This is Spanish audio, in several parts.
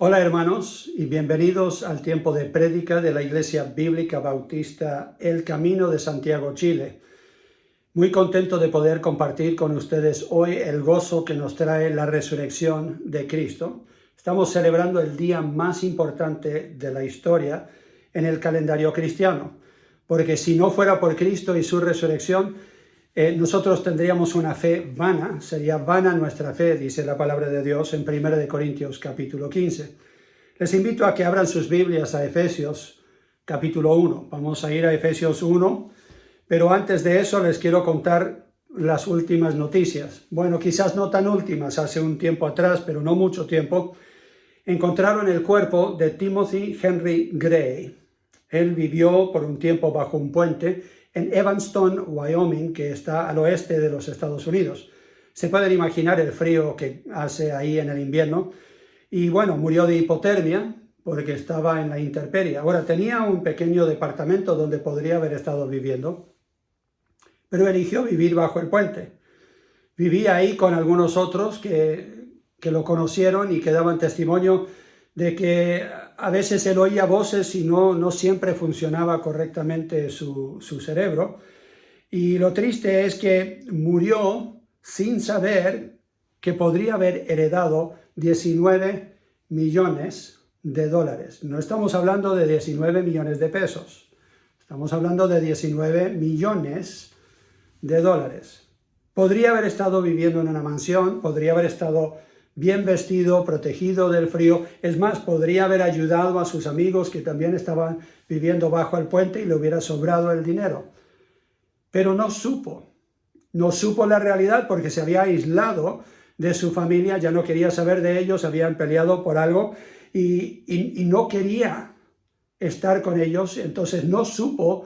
Hola hermanos y bienvenidos al tiempo de prédica de la Iglesia Bíblica Bautista El Camino de Santiago, Chile. Muy contento de poder compartir con ustedes hoy el gozo que nos trae la resurrección de Cristo. Estamos celebrando el día más importante de la historia en el calendario cristiano, porque si no fuera por Cristo y su resurrección, nosotros tendríamos una fe vana, sería vana nuestra fe, dice la palabra de Dios en 1 Corintios capítulo 15. Les invito a que abran sus Biblias a Efesios capítulo 1. Vamos a ir a Efesios 1, pero antes de eso les quiero contar las últimas noticias. Bueno, quizás no tan últimas, hace un tiempo atrás, pero no mucho tiempo, encontraron el cuerpo de Timothy Henry Gray. Él vivió por un tiempo bajo un puente en Evanston, Wyoming, que está al oeste de los Estados Unidos. Se pueden imaginar el frío que hace ahí en el invierno. Y bueno, murió de hipotermia porque estaba en la intemperie. Ahora, tenía un pequeño departamento donde podría haber estado viviendo, pero eligió vivir bajo el puente. Vivía ahí con algunos otros que lo conocieron y que daban testimonio de que a veces él oía voces y no siempre funcionaba correctamente su cerebro. Y lo triste es que murió sin saber que podría haber heredado 19 millones de dólares. No estamos hablando de 19 millones de pesos, estamos hablando de 19 millones de dólares. Podría haber estado viviendo en una mansión, podría haber estado bien vestido, protegido del frío. Es más, podría haber ayudado a sus amigos que también estaban viviendo bajo el puente y le hubiera sobrado el dinero. Pero no supo la realidad porque se había aislado de su familia, ya no quería saber de ellos, habían peleado por algo y no quería estar con ellos. Entonces no supo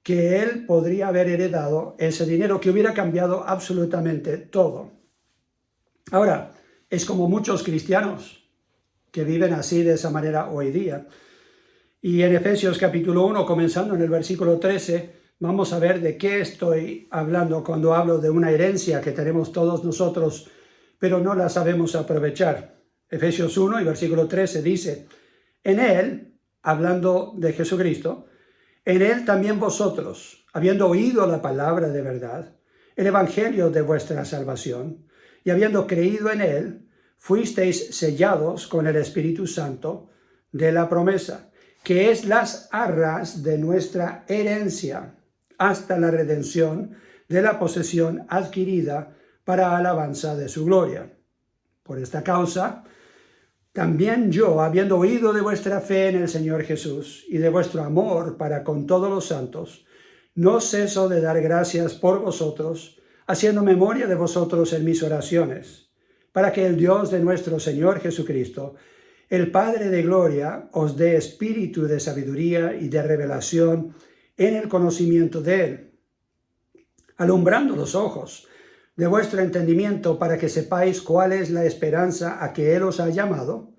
que él podría haber heredado ese dinero que hubiera cambiado absolutamente todo. Ahora, es como muchos cristianos que viven así de esa manera hoy día. Y en Efesios capítulo 1, comenzando en el versículo 13, vamos a ver de qué estoy hablando cuando hablo de una herencia que tenemos todos nosotros, pero no la sabemos aprovechar. Efesios 1 y versículo 13 dice, en él, hablando de Jesucristo, en él también vosotros, habiendo oído la palabra de verdad, el evangelio de vuestra salvación, y habiendo creído en él, fuisteis sellados con el Espíritu Santo de la promesa, que es las arras de nuestra herencia, hasta la redención de la posesión adquirida para alabanza de su gloria. Por esta causa, también yo, habiendo oído de vuestra fe en el Señor Jesús y de vuestro amor para con todos los santos, no ceso de dar gracias por vosotros, haciendo memoria de vosotros en mis oraciones, para que el Dios de nuestro Señor Jesucristo, el Padre de gloria, os dé espíritu de sabiduría y de revelación en el conocimiento de Él, alumbrando los ojos de vuestro entendimiento para que sepáis cuál es la esperanza a que Él os ha llamado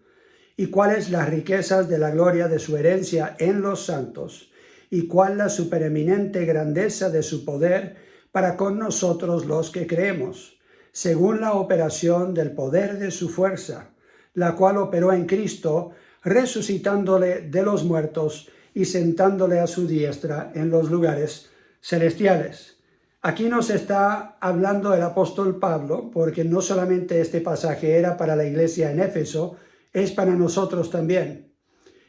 y cuáles las riquezas de la gloria de su herencia en los santos y cuál la supereminente grandeza de su poder para con nosotros los que creemos, según la operación del poder de su fuerza, la cual operó en Cristo, resucitándole de los muertos y sentándole a su diestra en los lugares celestiales. Aquí nos está hablando el apóstol Pablo, porque no solamente este pasaje era para la iglesia en Éfeso, es para nosotros también.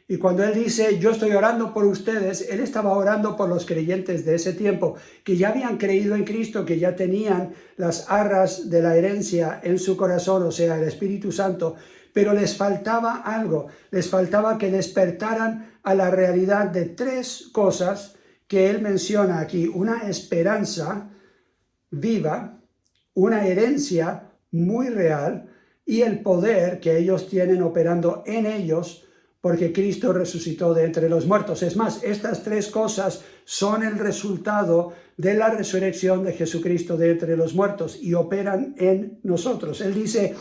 Y cuando él dice, yo estoy orando por ustedes, él estaba orando por los creyentes de ese tiempo, que ya habían creído en Cristo, que ya tenían las arras de la herencia en su corazón, o sea, el Espíritu Santo, pero les faltaba algo, les faltaba que despertaran a la realidad de tres cosas que él menciona aquí: una esperanza viva, una herencia muy real y el poder que ellos tienen operando en ellos porque Cristo resucitó de entre los muertos. Es más, estas tres cosas son el resultado de la resurrección de Jesucristo de entre los muertos y operan en nosotros. Él dice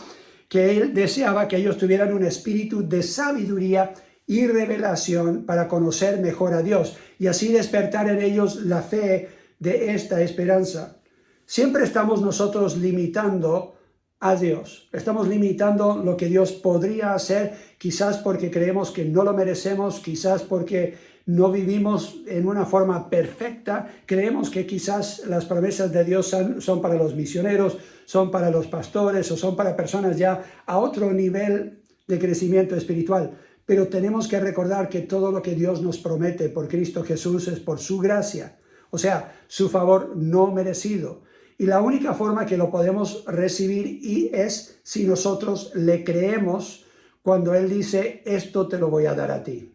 que él deseaba que ellos tuvieran un espíritu de sabiduría y revelación para conocer mejor a Dios y así despertar en ellos la fe de esta esperanza. Siempre estamos nosotros limitando a Dios. Estamos limitando lo que Dios podría hacer, quizás porque creemos que no lo merecemos, quizás porque no vivimos en una forma perfecta. Creemos que quizás las promesas de Dios son para los misioneros, son para los pastores o son para personas ya a otro nivel de crecimiento espiritual. Pero tenemos que recordar que todo lo que Dios nos promete por Cristo Jesús es por su gracia, o sea, su favor no merecido. Y la única forma que lo podemos recibir es si nosotros le creemos cuando Él dice, esto te lo voy a dar a ti.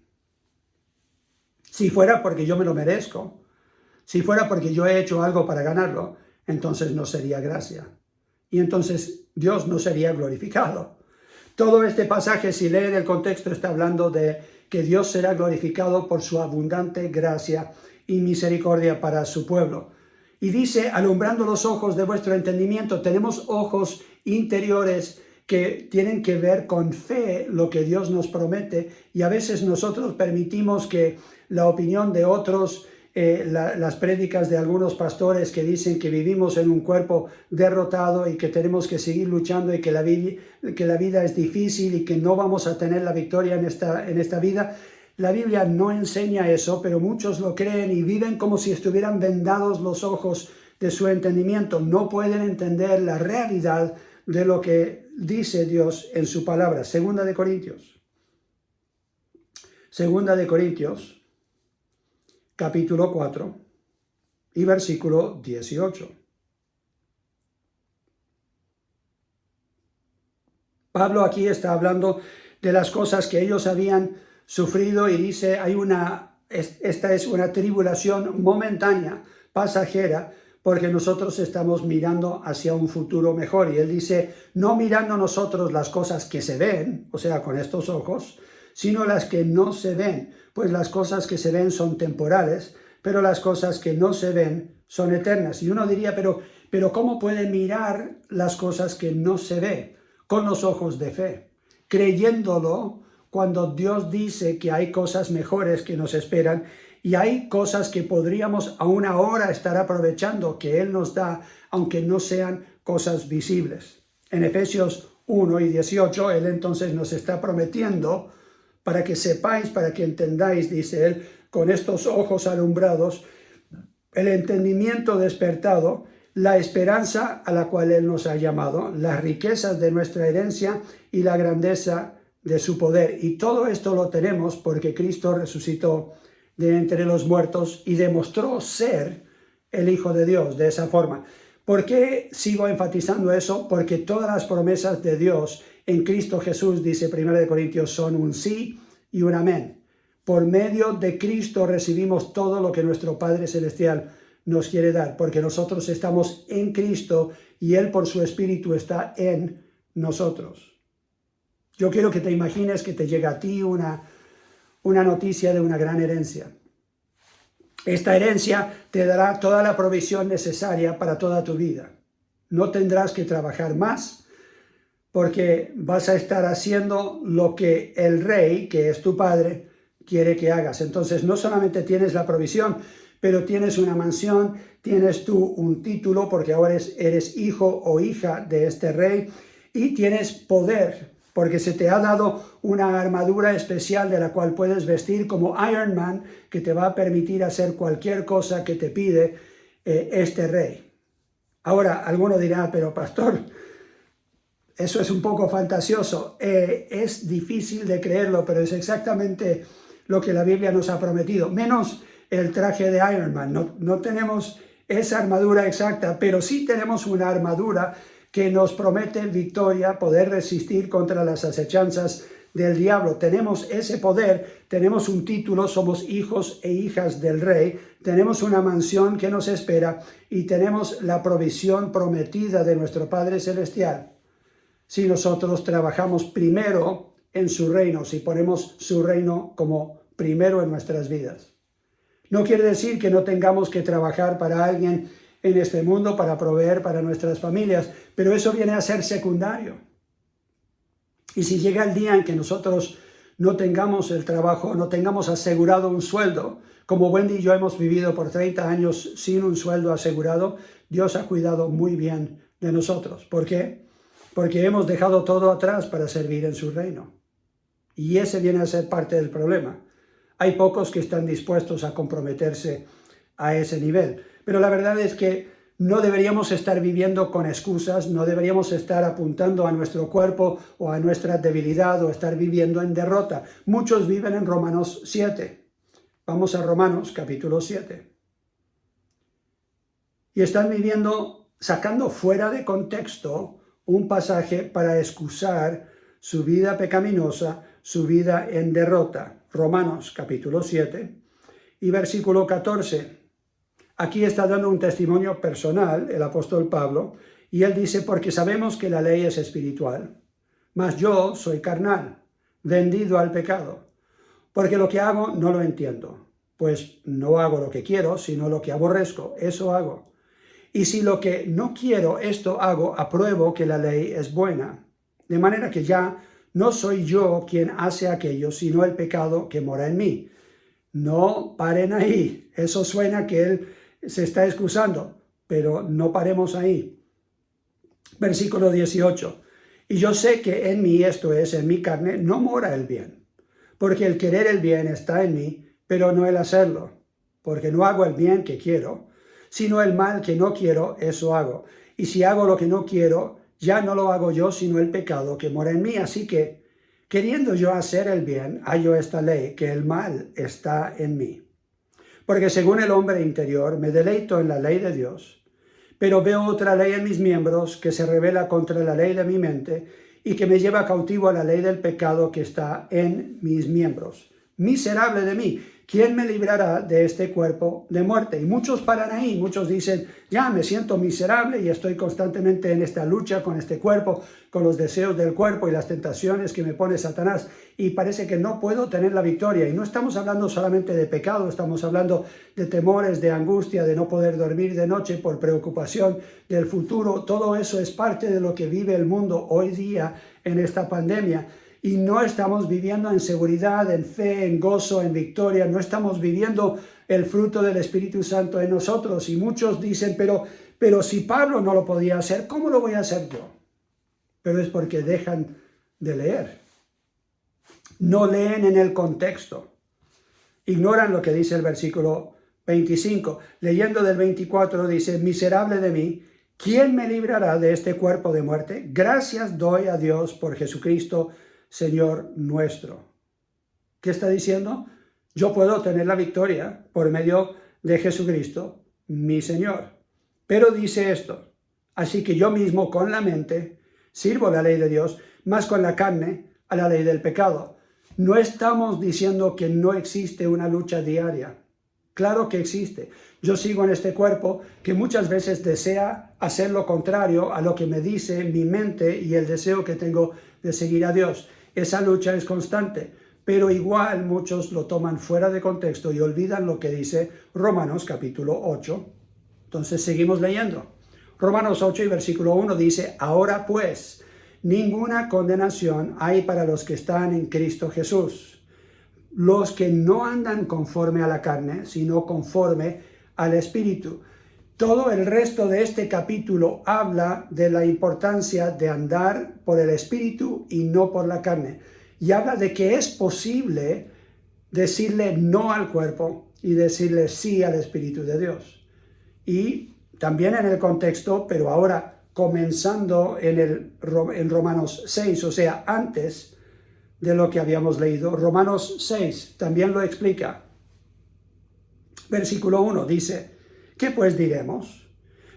Si fuera porque yo me lo merezco, si fuera porque yo he hecho algo para ganarlo, entonces no sería gracia. Y entonces Dios no sería glorificado. Todo este pasaje, si leen el contexto, está hablando de que Dios será glorificado por su abundante gracia y misericordia para su pueblo. Y dice, alumbrando los ojos de vuestro entendimiento. Tenemos ojos interiores que tienen que ver con fe lo que Dios nos promete, y a veces nosotros permitimos que la opinión de otros, las prédicas de algunos pastores que dicen que vivimos en un cuerpo derrotado y que tenemos que seguir luchando y que la vida es difícil y que no vamos a tener la victoria en esta vida. La Biblia no enseña eso, pero muchos lo creen y viven como si estuvieran vendados los ojos de su entendimiento. No pueden entender la realidad de lo que dice Dios en su palabra. Segunda de Corintios, capítulo 4 y versículo 18. Pablo aquí está hablando de las cosas que ellos habían sufrido y dice, esta es una tribulación momentánea, pasajera, porque nosotros estamos mirando hacia un futuro mejor. Y él dice, no mirando nosotros las cosas que se ven, o sea, con estos ojos, sino las que no se ven, pues las cosas que se ven son temporales, pero las cosas que no se ven son eternas. Y uno diría, pero ¿cómo puede mirar las cosas que no se ve? Con los ojos de fe, creyéndolo cuando Dios dice que hay cosas mejores que nos esperan y hay cosas que podríamos aún ahora estar aprovechando que Él nos da, aunque no sean cosas visibles. En Efesios 1 y 18, Él entonces nos está prometiendo para que sepáis, para que entendáis, dice Él, con estos ojos alumbrados, el entendimiento despertado, la esperanza a la cual Él nos ha llamado, las riquezas de nuestra herencia y la grandeza de su poder. Y todo esto lo tenemos porque Cristo resucitó de entre los muertos y demostró ser el Hijo de Dios de esa forma. ¿Por qué sigo enfatizando eso? Porque todas las promesas de Dios en Cristo Jesús, dice 1 Corintios, son un sí y un amén. Por medio de Cristo recibimos todo lo que nuestro Padre Celestial nos quiere dar, porque nosotros estamos en Cristo y Él por su Espíritu está en nosotros. Yo quiero que te imagines que te llega a ti una noticia de una gran herencia. Esta herencia te dará toda la provisión necesaria para toda tu vida. No tendrás que trabajar más porque vas a estar haciendo lo que el rey, que es tu padre, quiere que hagas. Entonces no solamente tienes la provisión, pero tienes una mansión, tienes tú un título porque ahora eres hijo o hija de este rey y tienes poder porque se te ha dado una armadura especial de la cual puedes vestir como Iron Man, que te va a permitir hacer cualquier cosa que te pide este rey. Ahora, alguno dirá, pero pastor, eso es un poco fantasioso. Es difícil de creerlo, pero es exactamente lo que la Biblia nos ha prometido, menos el traje de Iron Man. No tenemos esa armadura exacta, pero sí tenemos una armadura que nos promete victoria, poder resistir contra las acechanzas del diablo. Tenemos ese poder, tenemos un título, somos hijos e hijas del rey, tenemos una mansión que nos espera y tenemos la provisión prometida de nuestro Padre Celestial. Si nosotros trabajamos primero en su reino, si ponemos su reino como primero en nuestras vidas. No quiere decir que no tengamos que trabajar para alguien en este mundo para proveer para nuestras familias, pero eso viene a ser secundario. Y si llega el día en que nosotros no tengamos el trabajo, no tengamos asegurado un sueldo, como Wendy y yo hemos vivido por 30 años sin un sueldo asegurado, Dios ha cuidado muy bien de nosotros. ¿Por qué? porque hemos dejado todo atrás para servir en su reino. Y ese viene a ser parte del problema. Hay pocos que están dispuestos a comprometerse a ese nivel, pero la verdad es que no deberíamos estar viviendo con excusas, no deberíamos estar apuntando a nuestro cuerpo o a nuestra debilidad o estar viviendo en derrota. Muchos viven en Romanos 7. Vamos a Romanos capítulo 7. Y están viviendo, sacando fuera de contexto un pasaje para excusar su vida pecaminosa, su vida en derrota. Romanos capítulo 7 y versículo 14. Aquí está dando un testimonio personal el apóstol Pablo, y él dice, porque sabemos que la ley es espiritual, mas yo soy carnal, vendido al pecado, porque lo que hago no lo entiendo, pues no hago lo que quiero, sino lo que aborrezco, eso hago. Y si lo que no quiero, esto hago, apruebo que la ley es buena. De manera que ya no soy yo quien hace aquello, sino el pecado que mora en mí. No paren ahí. Eso suena que él se está excusando, pero no paremos ahí. Versículo 18. Y yo sé que en mí, esto es, en mi carne, no mora el bien. Porque el querer el bien está en mí, pero no el hacerlo. Porque no hago el bien que quiero, sino el mal que no quiero, eso hago. Y si hago lo que no quiero, ya no lo hago yo, sino el pecado que mora en mí. Así que, queriendo yo hacer el bien, hallo esta ley, que el mal está en mí. Porque según el hombre interior, me deleito en la ley de Dios, pero veo otra ley en mis miembros que se rebela contra la ley de mi mente y que me lleva cautivo a la ley del pecado que está en mis miembros. Miserable de mí, ¿quién me librará de este cuerpo de muerte? Y muchos paran ahí, muchos dicen, ya me siento miserable y estoy constantemente en esta lucha con este cuerpo, con los deseos del cuerpo y las tentaciones que me pone Satanás, y parece que no puedo tener la victoria. Y no estamos hablando solamente de pecado, estamos hablando de temores, de angustia, de no poder dormir de noche por preocupación del futuro. Todo eso es parte de lo que vive el mundo hoy día en esta pandemia. Y no estamos viviendo en seguridad, en fe, en gozo, en victoria. No estamos viviendo el fruto del Espíritu Santo en nosotros. Y muchos dicen, pero si Pablo no lo podía hacer, ¿cómo lo voy a hacer yo? Pero es porque dejan de leer. No leen en el contexto. Ignoran lo que dice el versículo 25. Leyendo del 24 dice, miserable de mí, ¿quién me librará de este cuerpo de muerte? Gracias doy a Dios por Jesucristo, Señor nuestro. ¿Qué está diciendo? Yo puedo tener la victoria por medio de Jesucristo, mi Señor. Pero dice esto, así que yo mismo con la mente sirvo la ley de Dios, más con la carne a la ley del pecado. No estamos diciendo que no existe una lucha diaria. Claro que existe. Yo sigo en este cuerpo que muchas veces desea hacer lo contrario a lo que me dice mi mente y el deseo que tengo de seguir a Dios. Esa lucha es constante, pero igual muchos lo toman fuera de contexto y olvidan lo que dice Romanos capítulo 8. Entonces seguimos leyendo. Romanos 8 y versículo 1 dice, ahora pues, ninguna condenación hay para los que están en Cristo Jesús, los que no andan conforme a la carne, sino conforme al Espíritu. Todo el resto de este capítulo habla de la importancia de andar por el Espíritu y no por la carne. Y habla de que es posible decirle no al cuerpo y decirle sí al Espíritu de Dios. Y también en el contexto, pero ahora comenzando en Romanos 6, o sea, antes de lo que habíamos leído, Romanos 6 también lo explica. Versículo 1 dice, ¿qué pues diremos?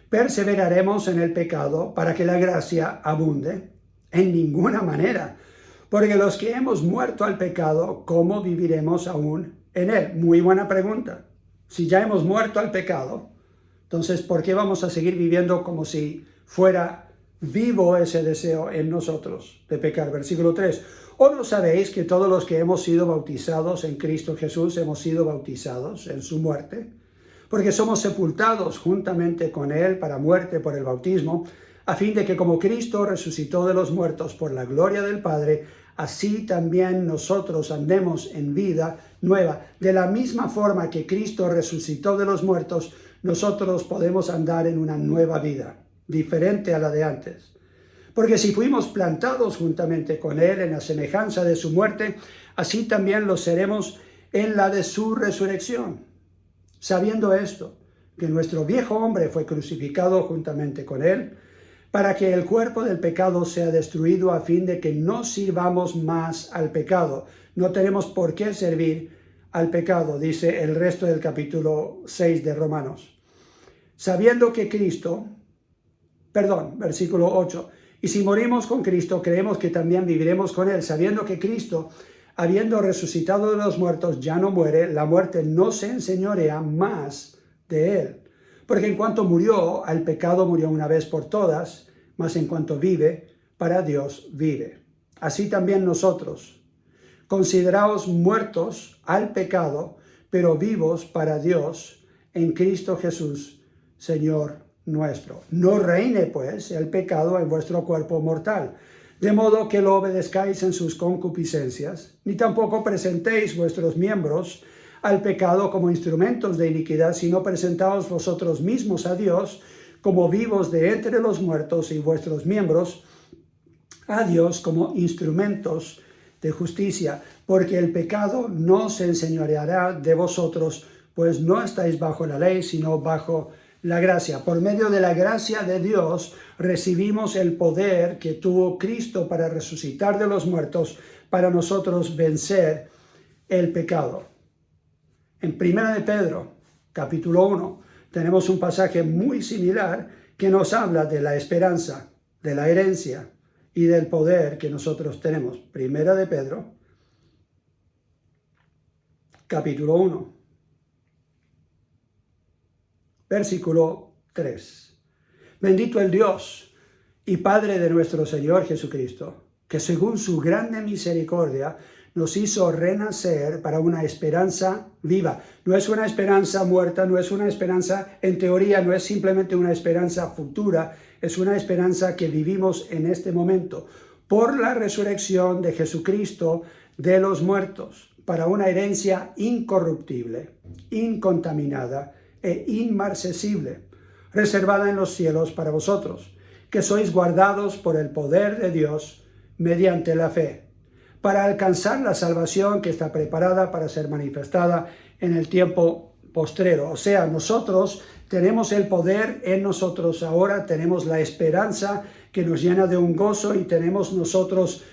¿Perseveraremos en el pecado para que la gracia abunde? En ninguna manera, porque los que hemos muerto al pecado, ¿cómo viviremos aún en él? Muy buena pregunta. Si ya hemos muerto al pecado, entonces, ¿por qué vamos a seguir viviendo como si fuera vivo ese deseo en nosotros de pecar? Versículo 3. ¿O no sabéis que todos los que hemos sido bautizados en Cristo Jesús hemos sido bautizados en su muerte? Porque somos sepultados juntamente con Él para muerte por el bautismo, a fin de que como Cristo resucitó de los muertos por la gloria del Padre, así también nosotros andemos en vida nueva. De la misma forma que Cristo resucitó de los muertos, nosotros podemos andar en una nueva vida, diferente a la de antes. Porque si fuimos plantados juntamente con él en la semejanza de su muerte, así también lo seremos en la de su resurrección. Sabiendo esto, que nuestro viejo hombre fue crucificado juntamente con él, para que el cuerpo del pecado sea destruido a fin de que no sirvamos más al pecado. No tenemos por qué servir al pecado, dice el resto del capítulo 6 de Romanos. Sabiendo que versículo 8, y si morimos con Cristo, creemos que también viviremos con él, sabiendo que Cristo, habiendo resucitado de los muertos, ya no muere, la muerte no se enseñorea más de él. Porque en cuanto murió, al pecado murió una vez por todas, mas en cuanto vive, para Dios vive. Así también nosotros, consideraos muertos al pecado, pero vivos para Dios en Cristo Jesús, Señor nuestro. No reine, pues, el pecado en vuestro cuerpo mortal, de modo que lo obedezcáis en sus concupiscencias, ni tampoco presentéis vuestros miembros al pecado como instrumentos de iniquidad, sino presentaos vosotros mismos a Dios como vivos de entre los muertos y vuestros miembros a Dios como instrumentos de justicia, porque el pecado no se enseñoreará de vosotros, pues no estáis bajo la ley, sino bajo la gracia. Por medio de la gracia de Dios recibimos el poder que tuvo Cristo para resucitar de los muertos, para nosotros vencer el pecado. En 1 de Pedro, capítulo 1, tenemos un pasaje muy similar que nos habla de la esperanza, de la herencia y del poder que nosotros tenemos. 1 de Pedro, capítulo 1, versículo 3. Bendito el Dios y Padre de nuestro Señor Jesucristo, que según su grande misericordia nos hizo renacer para una esperanza viva. No es una esperanza muerta, no es una esperanza en teoría, no es simplemente una esperanza futura, es una esperanza que vivimos en este momento, por la resurrección de Jesucristo de los muertos, para una herencia incorruptible, incontaminada e inmarcesible, reservada en los cielos para vosotros, que sois guardados por el poder de Dios mediante la fe, para alcanzar la salvación que está preparada para ser manifestada en el tiempo postrero. O sea, nosotros tenemos el poder en nosotros ahora, tenemos la esperanza que nos llena de un gozo y tenemos nosotros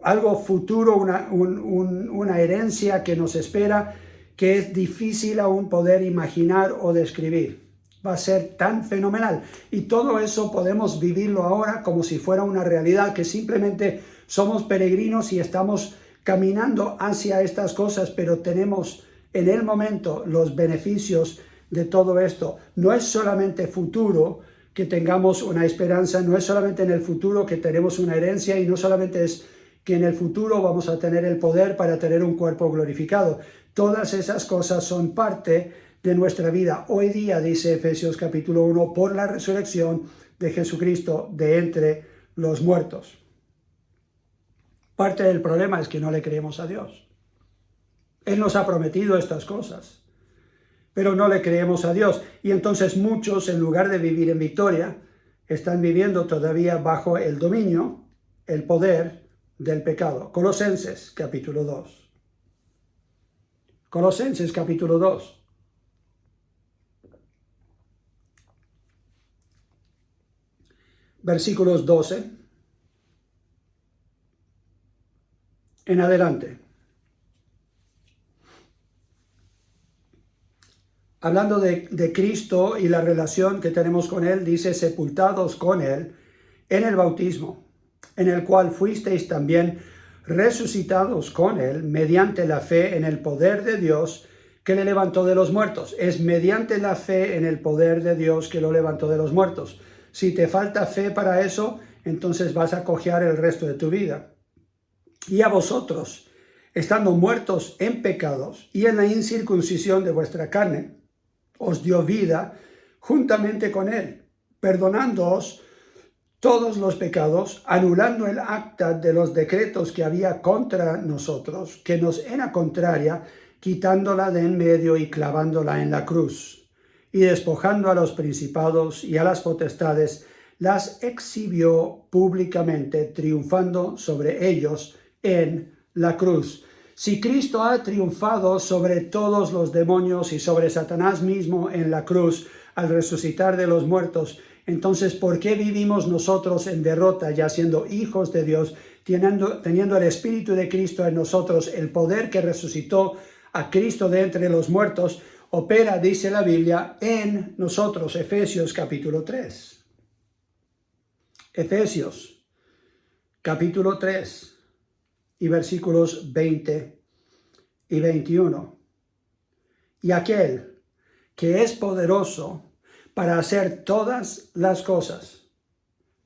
algo futuro, una herencia que nos espera, que es difícil aún poder imaginar o describir. Va a ser tan fenomenal. Y todo eso podemos vivirlo ahora como si fuera una realidad, que simplemente somos peregrinos y estamos caminando hacia estas cosas, pero tenemos en el momento los beneficios de todo esto. No es solamente futuro que tengamos una esperanza, no es solamente en el futuro que tenemos una herencia, y no solamente es que en el futuro vamos a tener el poder para tener un cuerpo glorificado. Todas esas cosas son parte de nuestra vida. Hoy día, dice Efesios capítulo 1, por la resurrección de Jesucristo de entre los muertos. Parte del problema es que no le creemos a Dios. Él nos ha prometido estas cosas, pero no le creemos a Dios. Y entonces muchos, en lugar de vivir en victoria, están viviendo todavía bajo el dominio, el poder del pecado. Colosenses capítulo 2. Colosenses capítulo 2. Versículos 12 en adelante. Hablando de Cristo y la relación que tenemos con Él, dice: sepultados con Él en el bautismo, en el cual fuisteis también resucitados con Él mediante la fe en el poder de Dios que le levantó de los muertos. Es mediante la fe en el poder de Dios que lo levantó de los muertos. Si te falta fe para eso, entonces vas a cojear el resto de tu vida. Y a vosotros, estando muertos en pecados y en la incircuncisión de vuestra carne, os dio vida juntamente con Él, perdonándoos todos los pecados, anulando el acta de los decretos que había contra nosotros, que nos era contraria, quitándola de en medio y clavándola en la cruz, y despojando a los principados y a las potestades, las exhibió públicamente, triunfando sobre ellos en la cruz. Si Cristo ha triunfado sobre todos los demonios y sobre Satanás mismo en la cruz al resucitar de los muertos, entonces, ¿por qué vivimos nosotros en derrota, ya siendo hijos de Dios, teniendo el Espíritu de Cristo en nosotros, el poder que resucitó a Cristo de entre los muertos, opera, dice la Biblia, en nosotros? Efesios capítulo 3. Efesios capítulo 3 y versículos 20 y 21. Y aquel que es poderoso para hacer todas las cosas,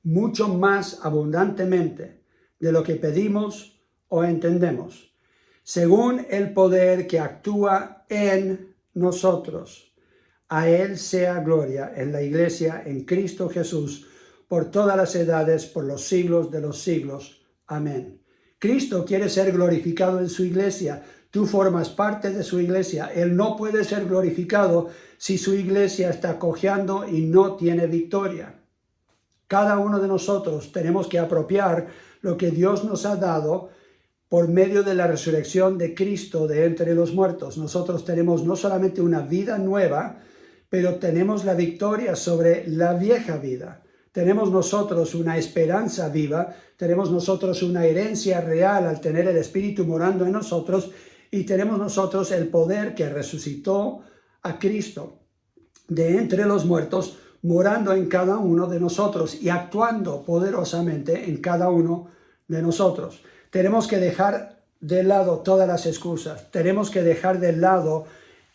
mucho más abundantemente de lo que pedimos o entendemos, según el poder que actúa en nosotros. A Él sea gloria en la Iglesia, en Cristo Jesús, por todas las edades, por los siglos de los siglos. Amén. Cristo quiere ser glorificado en su Iglesia. Tú formas parte de su Iglesia. Él no puede ser glorificado si su Iglesia está cojeando y no tiene victoria. Cada uno de nosotros tenemos que apropiar lo que Dios nos ha dado por medio de la resurrección de Cristo de entre los muertos. Nosotros tenemos no solamente una vida nueva, pero tenemos la victoria sobre la vieja vida. Tenemos nosotros una esperanza viva, tenemos nosotros una herencia real al tener el Espíritu morando en nosotros, y tenemos nosotros el poder que resucitó a Cristo de entre los muertos, morando en cada uno de nosotros y actuando poderosamente en cada uno de nosotros. Tenemos que dejar de lado todas las excusas, tenemos que dejar de lado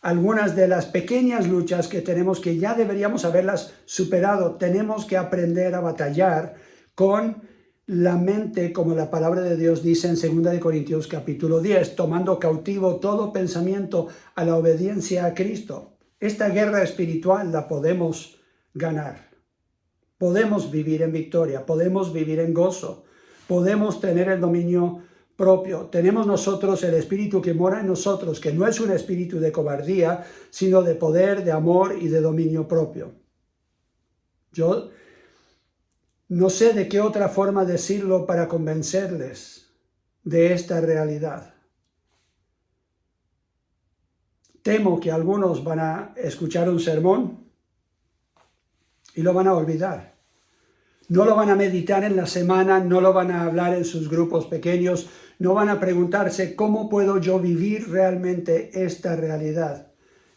algunas de las pequeñas luchas que tenemos, que ya deberíamos haberlas superado. Tenemos que aprender a batallar con la mente, como la palabra de Dios dice en 2 Corintios capítulo 10, tomando cautivo todo pensamiento a la obediencia a Cristo. Esta guerra espiritual la podemos ganar. Podemos vivir en victoria, podemos vivir en gozo, podemos tener el dominio propio. Tenemos nosotros el Espíritu que mora en nosotros, que no es un espíritu de cobardía, sino de poder, de amor y de dominio propio. Yo no sé de qué otra forma decirlo para convencerles de esta realidad. Temo que algunos van a escuchar un sermón y lo van a olvidar. No lo van a meditar en la semana, no lo van a hablar en sus grupos pequeños, no van a preguntarse cómo puedo yo vivir realmente esta realidad.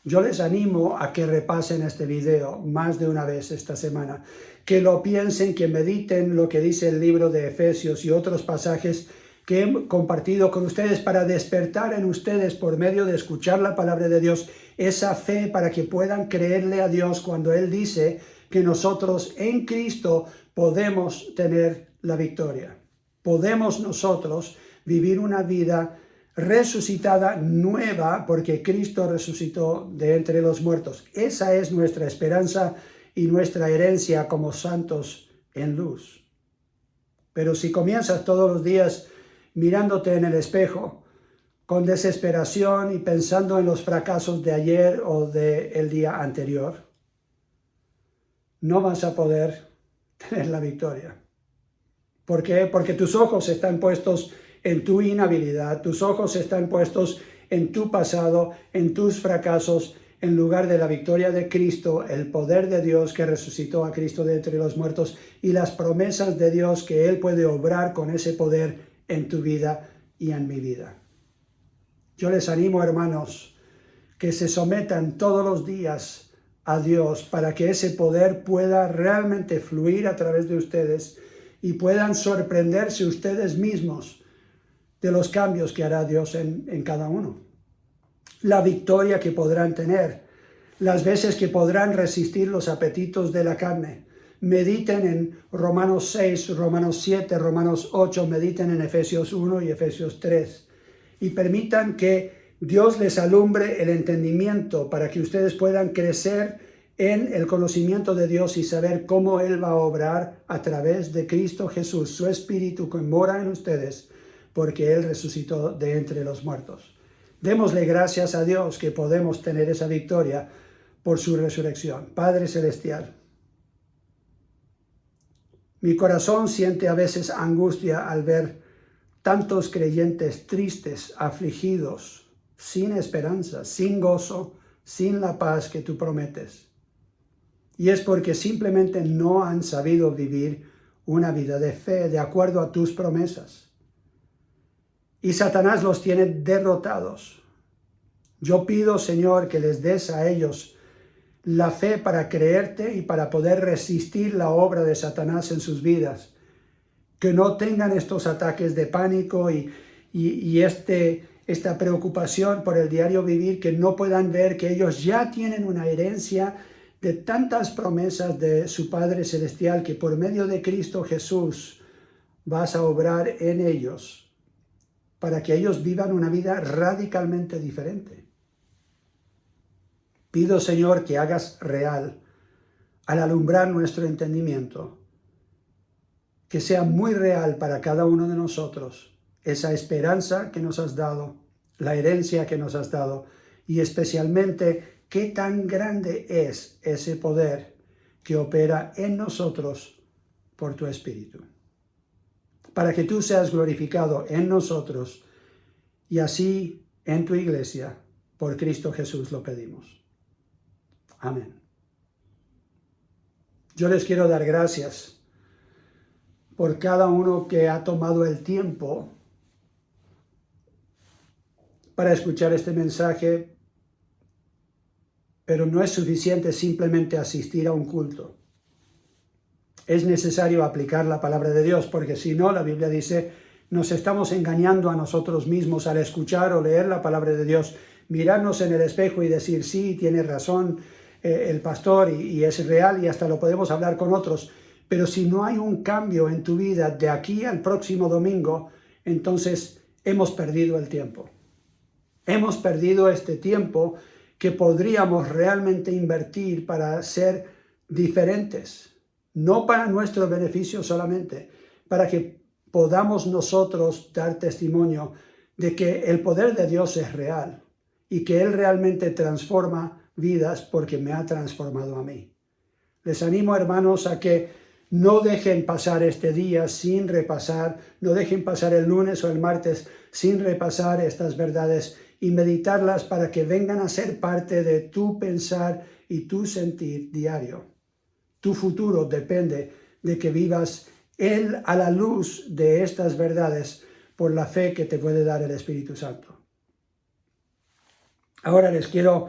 Yo les animo a que repasen este video más de una vez esta semana, que lo piensen, que mediten lo que dice el libro de Efesios y otros pasajes que he compartido con ustedes para despertar en ustedes, por medio de escuchar la palabra de Dios, esa fe para que puedan creerle a Dios cuando Él dice que nosotros en Cristo podemos tener la victoria. Podemos nosotros vivir una vida resucitada, nueva, porque Cristo resucitó de entre los muertos. Esa es nuestra esperanza y nuestra herencia como santos en luz. Pero si comienzas todos los días mirándote en el espejo con desesperación y pensando en los fracasos de ayer o del día anterior, no vas a poder tener la victoria. ¿Por qué? Porque tus ojos están puestos en tu inhabilidad, tus ojos están puestos en tu pasado, en tus fracasos, en lugar de la victoria de Cristo, el poder de Dios que resucitó a Cristo de entre los muertos y las promesas de Dios que Él puede obrar con ese poder en tu vida y en mi vida. Yo les animo, hermanos, que se sometan todos los días a Dios para que ese poder pueda realmente fluir a través de ustedes y puedan sorprenderse ustedes mismos de los cambios que hará Dios en cada uno. La victoria que podrán tener, las veces que podrán resistir los apetitos de la carne. Mediten en Romanos 6, Romanos 7, Romanos 8, mediten en Efesios 1 y Efesios 3 y permitan que Dios les alumbre el entendimiento para que ustedes puedan crecer en el conocimiento de Dios y saber cómo Él va a obrar a través de Cristo Jesús, su Espíritu que mora en ustedes, porque Él resucitó de entre los muertos. Démosle gracias a Dios que podemos tener esa victoria por su resurrección. Padre Celestial, Mi corazón siente a veces angustia al ver tantos creyentes tristes, afligidos, sin esperanza, sin gozo, sin la paz que tú prometes. Y es porque simplemente no han sabido vivir una vida de fe de acuerdo a tus promesas. Y Satanás los tiene derrotados. Yo pido, Señor, que les des a ellos la fe para creerte y para poder resistir la obra de Satanás en sus vidas. Que no tengan estos ataques de pánico y esta preocupación por el diario vivir, que no puedan ver que ellos ya tienen una herencia de tantas promesas de su Padre Celestial, que por medio de Cristo Jesús vas a obrar en ellos para que ellos vivan una vida radicalmente diferente. Pido, Señor, que hagas real, al alumbrar nuestro entendimiento, que sea muy real para cada uno de nosotros esa esperanza que nos has dado, la herencia que nos has dado, y especialmente qué tan grande es ese poder que opera en nosotros por tu Espíritu. Para que tú seas glorificado en nosotros y así en tu iglesia, por Cristo Jesús lo pedimos. Amén. Yo les quiero dar gracias por cada uno que ha tomado el tiempo para escuchar este mensaje, pero no es suficiente simplemente asistir a un culto. Es necesario aplicar la palabra de Dios, porque si no, la Biblia dice, nos estamos engañando a nosotros mismos al escuchar o leer la palabra de Dios, mirarnos en el espejo y decir, sí, tiene razón el pastor y es real y hasta lo podemos hablar con otros. Pero si no hay un cambio en tu vida de aquí al próximo domingo, entonces hemos perdido el tiempo. Hemos perdido este tiempo que podríamos realmente invertir para ser diferentes. No para nuestro beneficio solamente, para que podamos nosotros dar testimonio de que el poder de Dios es real y que Él realmente transforma vidas porque me ha transformado a mí. Les animo, hermanos, a que no dejen pasar este día sin repasar, no dejen pasar el lunes o el martes sin repasar estas verdades y meditarlas para que vengan a ser parte de tu pensar y tu sentir diario. Tu futuro depende de que vivas a la luz de estas verdades por la fe que te puede dar el Espíritu Santo. Ahora les quiero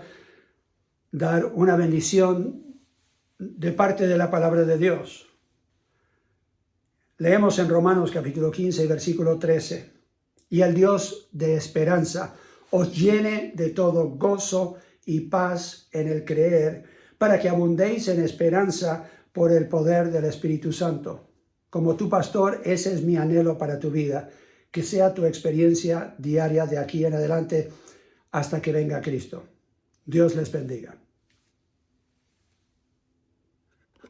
dar una bendición de parte de la palabra de Dios. Leemos en Romanos capítulo 15, versículo 13. Y el Dios de esperanza os llene de todo gozo y paz en el creer, para que abundéis en esperanza por el poder del Espíritu Santo. Como tu pastor, ese es mi anhelo para tu vida, que sea tu experiencia diaria de aquí en adelante hasta que venga Cristo. Dios les bendiga.